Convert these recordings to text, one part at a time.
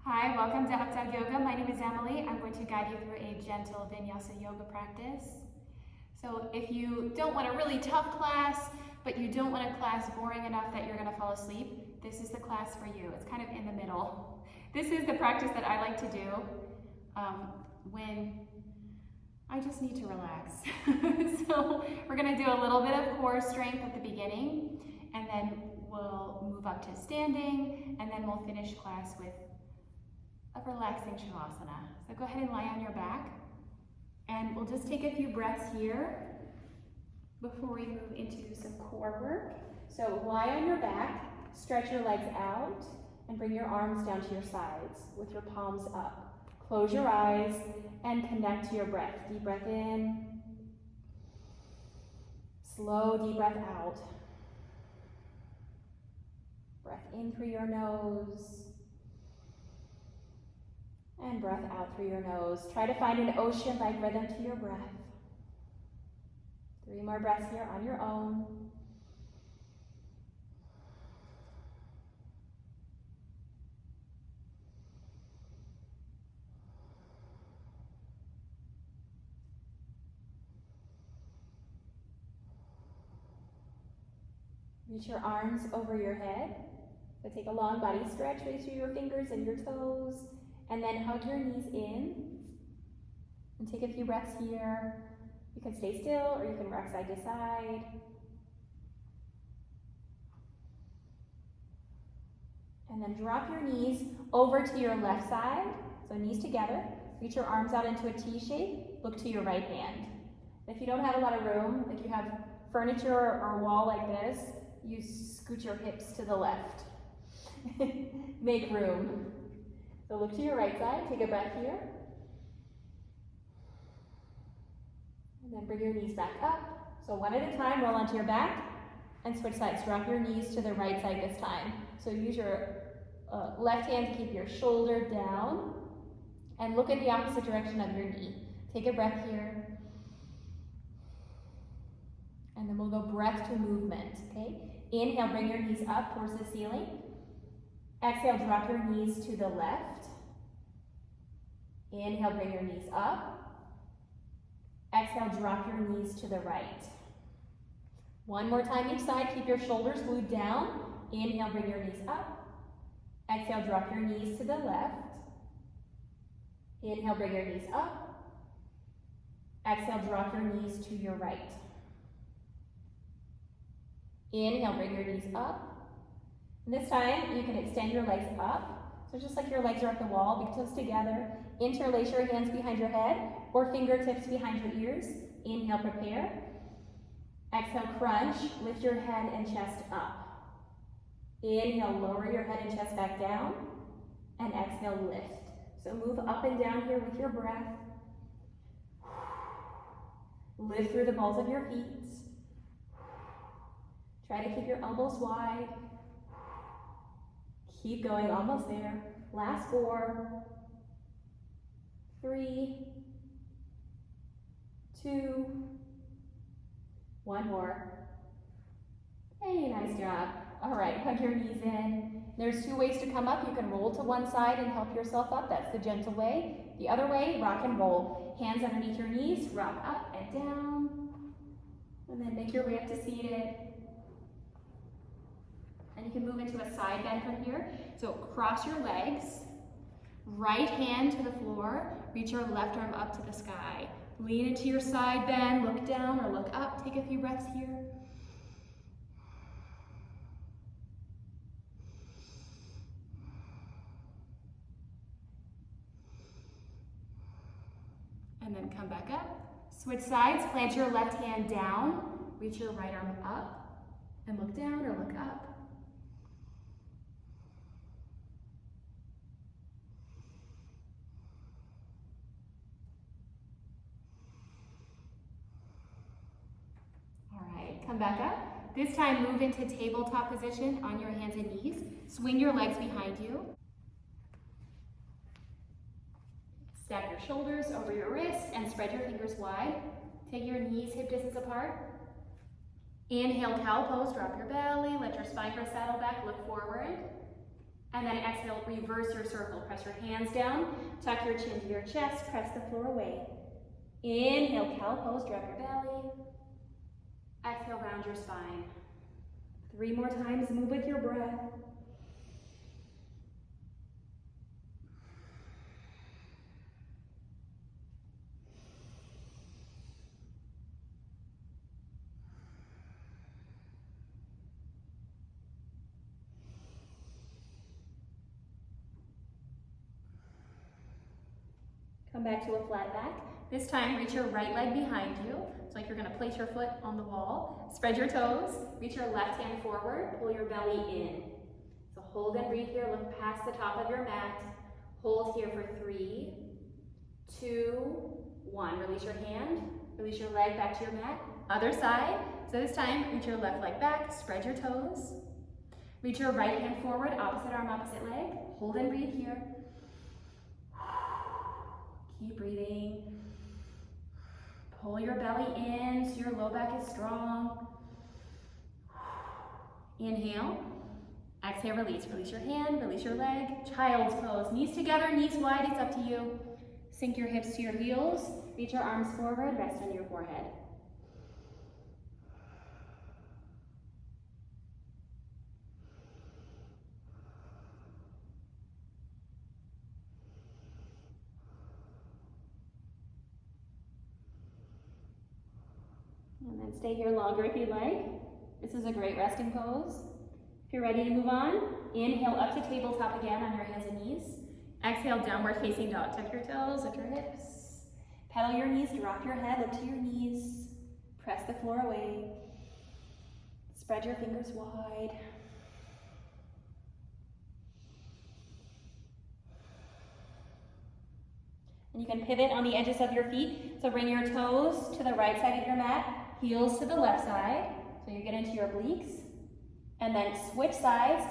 Hi, welcome to Updawg-Yoga. My name is Emily. I'm going to guide you through a gentle vinyasa yoga practice. So if you don't want a really tough class, but you don't want a class boring enough that you're going to fall asleep, this is the class for you. It's kind of in the middle. This is the practice that I like to do when I just need to relax. So we're going to do a little bit of core strength at the beginning, and then we'll move up to standing, and then we'll finish class with a relaxing shavasana. So go ahead and lie on your back, and we'll just take a few breaths here before we move into some core work. So lie on your back, stretch your legs out, and bring your arms down to your sides with your palms up. Close your eyes and connect to your breath. Deep breath in, slow deep breath out. Breath in through your nose, and breath out through your nose. Try to find an ocean-like rhythm to your breath. 3 more breaths here on your own. Reach your arms over your head. So take a long body stretch, raise through your fingers and your toes, and then hug your knees in. And take a few breaths here. You can stay still or you can rock side to side. And then drop your knees over to your left side. So knees together. Reach your arms out into a T shape. Look to your right hand. If you don't have a lot of room, like you have furniture or a wall like this, you scoot your hips to the left. Make room. So look to your right side. Take a breath here. And then bring your knees back up. So one at a time, roll onto your back and switch sides. Drop your knees to the right side this time. So use your left hand to keep your shoulder down and look in the opposite direction of your knee. Take a breath here. And then we'll go breath to movement, okay? Inhale, bring your knees up towards the ceiling. Exhale, drop your knees to the left. Inhale, bring your knees up. Exhale, drop your knees to the right. One more time each side, keep your shoulders glued down. Inhale, bring your knees up. Exhale, drop your knees to the left. Inhale, bring your knees up. Exhale, drop your knees to your right. Inhale, bring your knees up. And this time, you can extend your legs up. So just like your legs are at the wall, big toes together. Interlace your hands behind your head or fingertips behind your ears. Inhale, prepare. Exhale, crunch. Lift your head and chest up. Inhale, lower your head and chest back down. And exhale, lift. So move up and down here with your breath. Lift through the balls of your feet. Try to keep your elbows wide. Keep going, almost there. Last 4, 3, 2, 1 more. Hey, nice job. All right, hug your knees in. There's 2 ways to come up. You can roll to one side and help yourself up. That's the gentle way. The other way, rock and roll. Hands underneath your knees, rock up and down. And then make your way up to seated. And you can move into a side bend from here. So cross your legs, right hand to the floor, reach your left arm up to the sky. Lean into your side bend, look down or look up. Take a few breaths here. And then come back up. Switch sides, plant your left hand down, reach your right arm up, and look down or look up. Come back up. This time move into tabletop position on your hands and knees. Swing your legs behind you. Stack your shoulders over your wrists and spread your fingers wide. Take your knees hip distance apart. Inhale, cow pose, drop your belly, let your spine press saddle back, look forward. And then exhale, reverse your circle. Press your hands down, tuck your chin to your chest, press the floor away. Inhale, cow pose, drop your belly. Exhale, round your spine. 3 more times, move with your breath. Come back to a flat back. This time, reach your right leg behind you. It's like you're gonna place your foot on the wall. Spread your toes, reach your left hand forward, pull your belly in. So hold and breathe here, look past the top of your mat. Hold here for 3, 2, 1. Release your hand, release your leg back to your mat. Other side. So this time, reach your left leg back, spread your toes. Reach your right hand forward, opposite arm, opposite leg. Hold and breathe here. Keep breathing. Pull your belly in so your low back is strong. Inhale. Exhale, release. Release your hand, release your leg. Child's pose. Knees together, knees wide, it's up to you. Sink your hips to your heels. Reach your arms forward, rest on your forehead. And then stay here longer if you'd like. This is a great resting pose. If you're ready to move on, inhale up to tabletop again on your hands and knees. Exhale, downward facing dog. Tuck your toes, lift your hips. Pedal your knees, drop your head, look to your knees. Press the floor away. Spread your fingers wide. And you can pivot on the edges of your feet. So bring your toes to the right side of your mat. Heels to the left side, so you get into your obliques. And then switch sides.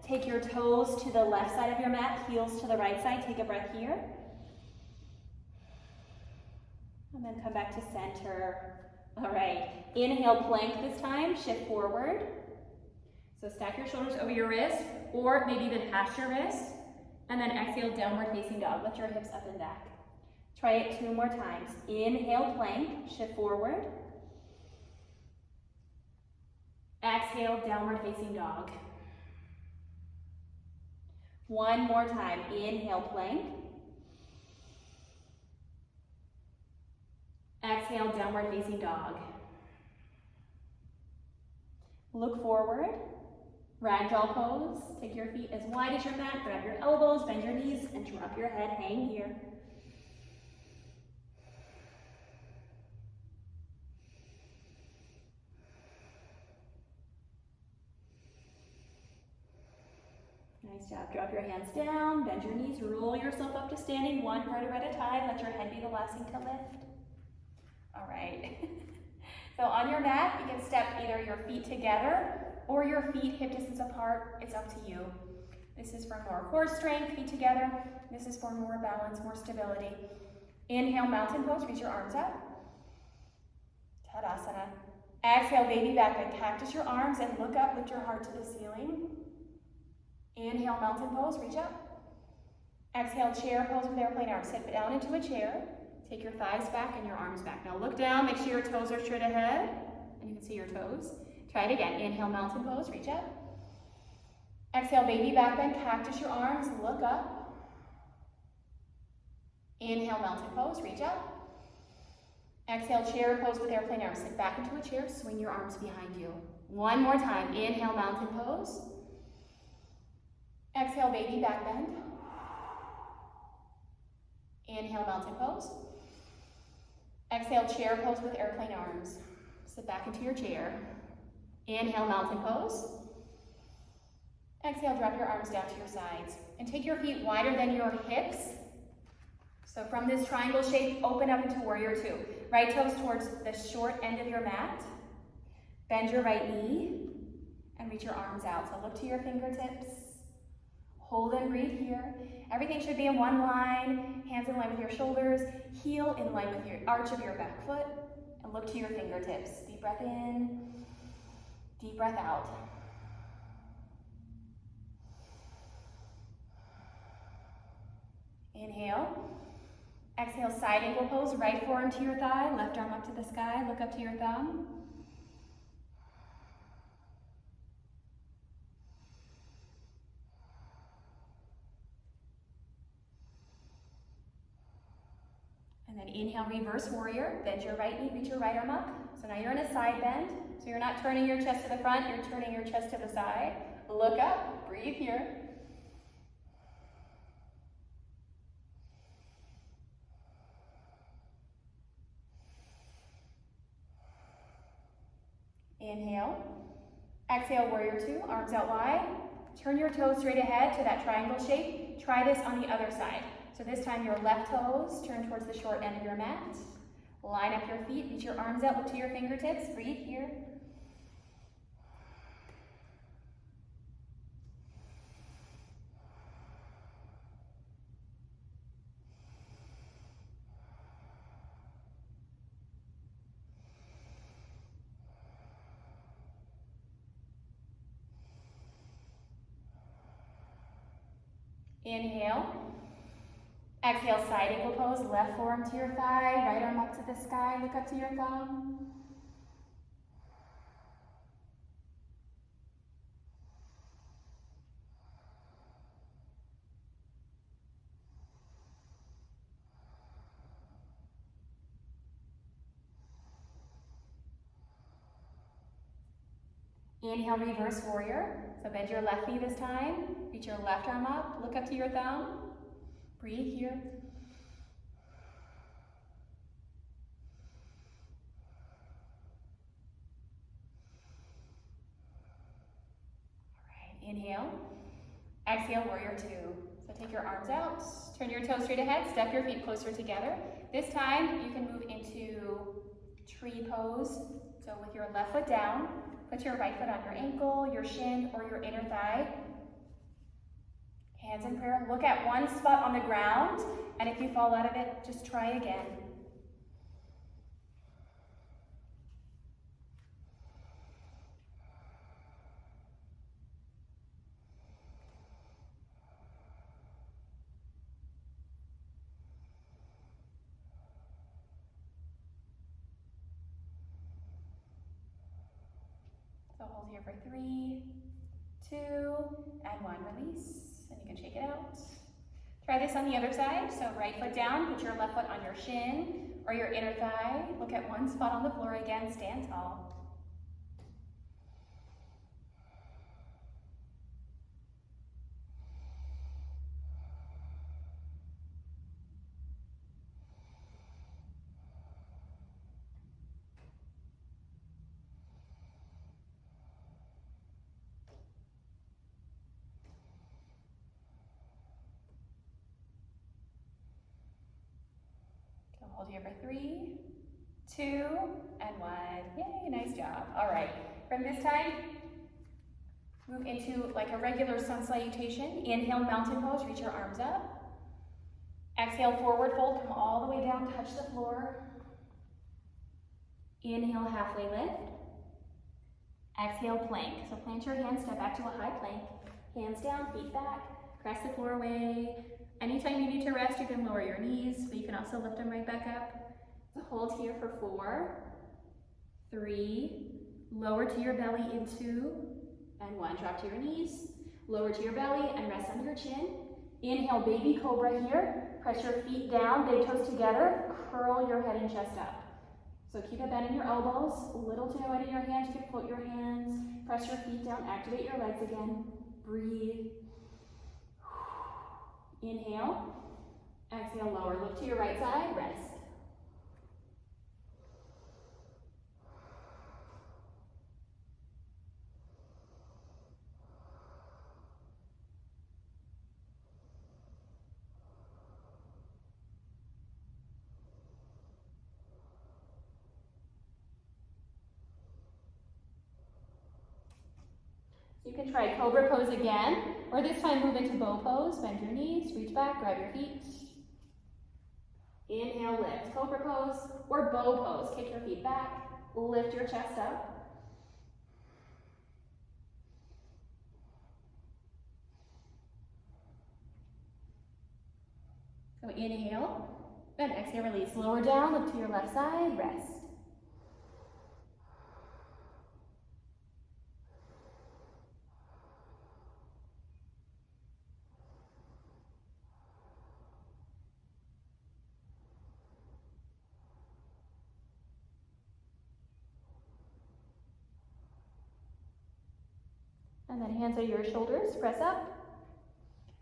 Take your toes to the left side of your mat, heels to the right side. Take a breath here. And then come back to center. All right, inhale, plank this time, shift forward. So stack your shoulders over your wrist, or maybe even past your wrist. And then exhale, downward facing dog. Lift your hips up and back. Try it 2 more times. Inhale, plank, shift forward. Exhale, downward facing dog. 1 more time. Inhale, plank. Exhale, downward facing dog. Look forward. Ragdoll pose. Take your feet as wide as your mat. Grab your elbows, bend your knees, and drop your head. Hang here. Nice job. Drop your hands down, bend your knees, roll yourself up to standing, 1 vertebra at a time. Let your head be the last thing to lift. All right. So on your mat, you can step either your feet together or your feet hip distance apart. It's up to you. This is for more core strength, feet together. This is for more balance, more stability. Inhale, mountain pose, reach your arms up. Tadasana. Exhale, baby back bend. Cactus your arms and look up, lift your heart to the ceiling. Inhale, mountain pose, reach up. Exhale, chair pose with airplane arms. Sit down into a chair. Take your thighs back and your arms back. Now look down, make sure your toes are straight ahead. And you can see your toes. Try it again. Inhale, mountain pose, reach up. Exhale, baby back bend, cactus your arms, look up. Inhale, mountain pose, reach up. Exhale, chair pose with airplane arms. Sit back into a chair, swing your arms behind you. 1 more time. Inhale, mountain pose. Exhale, baby back bend. Inhale, mountain pose. Exhale, chair pose with airplane arms. Sit back into your chair. Inhale, mountain pose. Exhale, drop your arms down to your sides. And take your feet wider than your hips. So from this triangle shape, open up into warrior 2. Right toes towards the short end of your mat. Bend your right knee and reach your arms out. So look to your fingertips. Hold and breathe here. Everything should be in one line. Hands in line with your shoulders. Heel in line with your arch of your back foot. And look to your fingertips. Deep breath in. Deep breath out. Inhale. Exhale, side angle pose, right forearm to your thigh, left arm up to the sky, look up to your thumb. And then inhale, reverse warrior, bend your right knee, reach your right arm up. So now you're in a side bend, so you're not turning your chest to the front, you're turning your chest to the side. Look up, breathe here. Inhale. Exhale, warrior two, arms out wide. Turn your toes straight ahead to that triangle shape. Try this on the other side. So this time your left toes turn towards the short end of your mat. Line up your feet, reach your arms out, look to your fingertips, breathe here. Inhale. Exhale, side angle pose, left forearm to your thigh, right arm up to the sky, look up to your thumb. Inhale, reverse warrior. So bend your left knee this time, reach your left arm up, look up to your thumb. Breathe here. All right, inhale. Exhale, warrior two. So take your arms out, turn your toes straight ahead, step your feet closer together. This time you can move into tree pose. So with your left foot down, put your right foot on your ankle, your shin, or your inner thigh. Hands in prayer. Look at one spot on the ground, and if you fall out of it, just try again. So hold here for 3, 2, and 1. Release, and you can shake it out. Try this on the other side. So right foot down, put your left foot on your shin or your inner thigh. Look at one spot on the floor again, stand tall. Hold here for 3, 2, and 1. Yay, nice job. All right, from this time, move into like a regular sun salutation. Inhale, mountain pose, reach your arms up. Exhale, forward fold, come all the way down, touch the floor. Inhale, halfway lift. Exhale, plank. So plant your hands, step back to a high plank. Hands down, feet back, press the floor away. Anytime you need to rest, you can lower your knees, but you can also lift them right back up. So hold here for 4, 3, lower to your belly in 2, and 1. Drop to your knees, lower to your belly, and rest under your chin. Inhale, baby cobra here. Press your feet down, big toes together. Curl your head and chest up. So keep a bend in your elbows, little to no weight in your hands. You can float your hands, press your feet down, activate your legs again. Breathe. Inhale, exhale, lower, look to your right side, rest. You can try cobra pose again, or this time move into bow pose. Bend your knees, reach back, grab your feet. Inhale, lift, cobra pose, or bow pose. Kick your feet back, lift your chest up. So inhale, and exhale, release. Lower down, look to your left side, rest. And then hands at your shoulders, press up.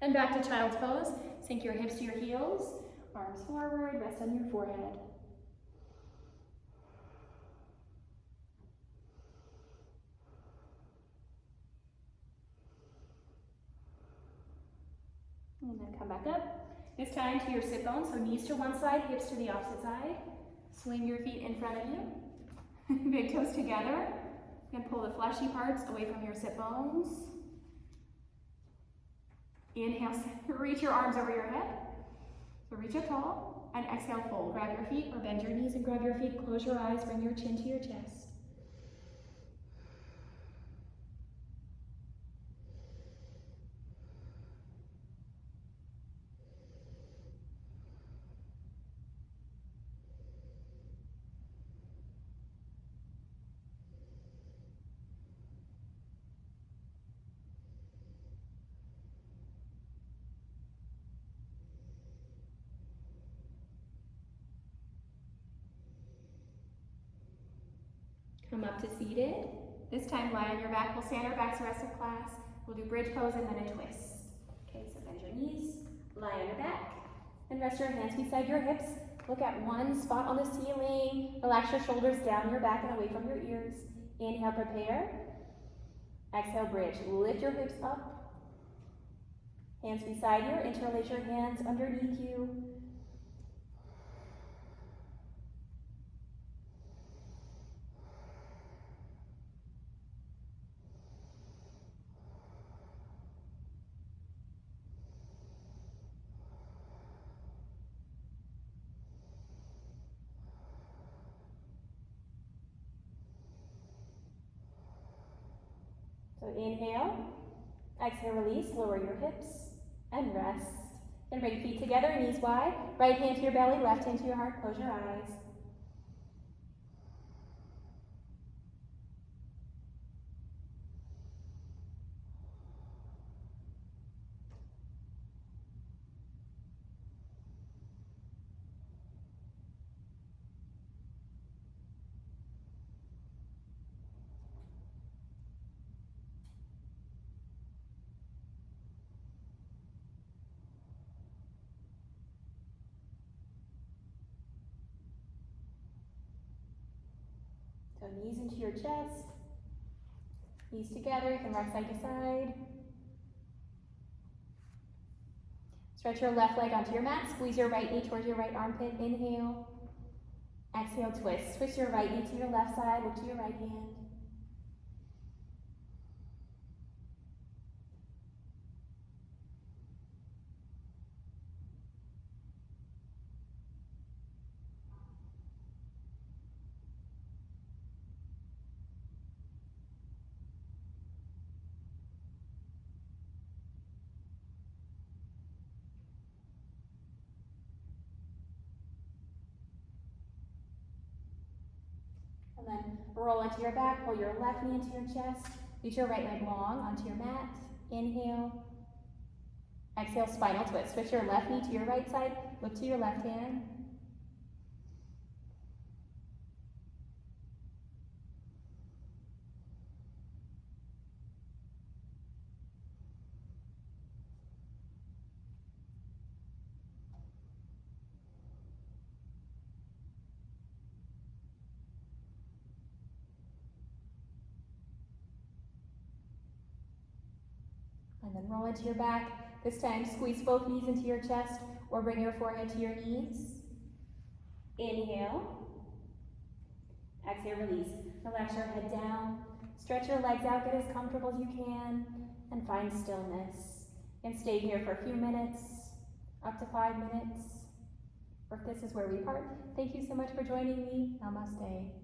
And back to child's pose. Sink your hips to your heels, arms forward, rest on your forehead. And then come back up. This time to your sit bones, so knees to one side, hips to the opposite side. Swing your feet in front of you. Big toes together. And pull the fleshy parts away from your sit bones. Inhale, reach your arms over your head. So reach up tall, and exhale, fold. Grab your feet or bend your knees and grab your feet. Close your eyes, bring your chin to your chest. Come up to seated. This time lie on your back. We'll stand our backs the rest of class. We'll do bridge pose and then a twist. Okay, so bend your knees, lie on your back, and rest your hands beside your hips. Look at one spot on the ceiling. Relax your shoulders down your back and away from your ears. Inhale, prepare. Exhale, bridge. Lift your hips up. Hands beside you. Interlace your hands underneath you. So inhale, exhale, release, lower your hips, and rest. And bring feet together, knees wide. Right hand to your belly, left hand to your heart. Close your eyes. So knees into your chest, knees together, you can rock side to side. Stretch your left leg onto your mat, squeeze your right knee towards your right armpit, inhale. Exhale, twist. Switch your right knee to your left side, look to your right hand. And then roll onto your back, pull your left knee into your chest, reach your right leg long onto your mat, inhale. Exhale, spinal twist. Switch your left knee to your right side, look to your left hand. And then roll into your back. This time, squeeze both knees into your chest or bring your forehead to your knees. Inhale. Exhale, release. Relax your head down. Stretch your legs out, get as comfortable as you can, and find stillness. And stay here for a few minutes, up to 5 minutes. Or if this is where we part, thank you so much for joining me. Namaste.